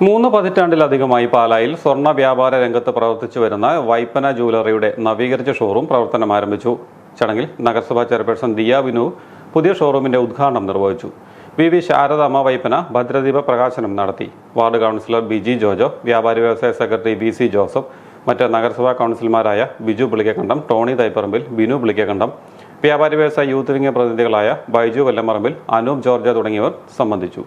3 പതിറ്റാണ്ടിലധികമായി പാലായിൽ സ്വർണ്ണ വ്യാപാര രംഗത്ത് പ്രവർത്തിച്ചു വരുന്ന വൈപ്പന ജ്വല്ലറിയുടെ നവീകരിച്ച ഷോറൂം പ്രവർത്തനം ആരംഭിച്ചു. ചടങ്ങിൽ നഗരസഭാ ചെയർപേഴ്സൺ ദിയ വിനു പുതിയ ഷോറൂമിന്റെ ഉദ്ഘാടനം നിർവഹിച്ചു. വി ശാരദാമ്മ വൈപ്പന ഭദ്രദീപ പ്രകാശനം നടത്തി. വാർഡ് കൗൺസിലർ ബിജി ജോജോ, വ്യാപാരി വ്യവസായ സെക്രട്ടറി VC ജോസഫ്, മറ്റ് നഗരസഭാ കൗൺസിലർമാരായ ബിജു പുളിക്കക്കണ്ടം, ടോണി തൈപ്പറമ്പിൽ, ബിനു പുളിക്കക്കണ്ടം, വ്യാപാരി വ്യവസായ യൂത്ത് വിംഗ് പ്രതിനിധികളായ ബൈജു വല്ലമറമ്പിൽ, അനൂപ് ജോർജ് തുടങ്ങിയവർ സംബന്ധിച്ചു.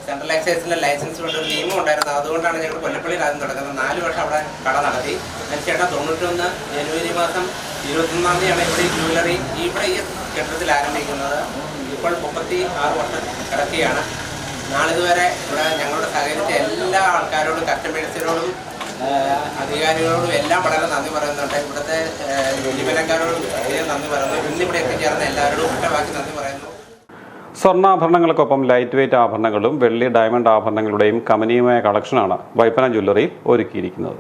സെൻട്രൽ എക്സൈസിൻ്റെ ലൈസൻസ് കൊണ്ട് ഒരു നിയമം ഉണ്ടായിരുന്നു. അതുകൊണ്ടാണ് ഞങ്ങൾ കൊല്ലപ്പള്ളിയിൽ ആദ്യം തുടങ്ങുന്നത്. 4 വർഷം അവിടെ കട നടത്തി. അതിനുശേഷം 91 ജനുവരി മാസം 21-ാം തീയതിയാണ് ഇവിടെ ഈ ജ്വല്ലറി ഇവിടെ ഈ കെട്ടിടത്തിൽ ആരംഭിക്കുന്നത്. ഇപ്പോൾ 36 വർഷം കിടക്കുകയാണ്. നാളിതുവരെ ഇവിടെ ഞങ്ങളോട് സഹകരിച്ച എല്ലാ ആൾക്കാരോടും, കസ്റ്റമേഴ്സിനോടും, അധികാരികളോടും എല്ലാം വളരെ നന്ദി പറയുന്നുണ്ട്. ഇവിടുത്തെ ജീവനക്കാരോടും നന്ദി പറയുന്നു. ഇന്നിവിടെ എത്തിച്ചേർന്ന എല്ലാവരോടും ഒറ്റവാക്കി നന്ദി പറയുന്നു. സ്വർണ്ണാഭരണങ്ങൾക്കൊപ്പം ലൈറ്റ് വെയ്റ്റ് ആഭരണങ്ങളും വെള്ളി, ഡയമണ്ട് ആഭരണങ്ങളുടെയും കമനീയമായ കളക്ഷനാണ് വൈപ്പന ജ്വല്ലറിയിൽ ഒരുക്കിയിരിക്കുന്നത്.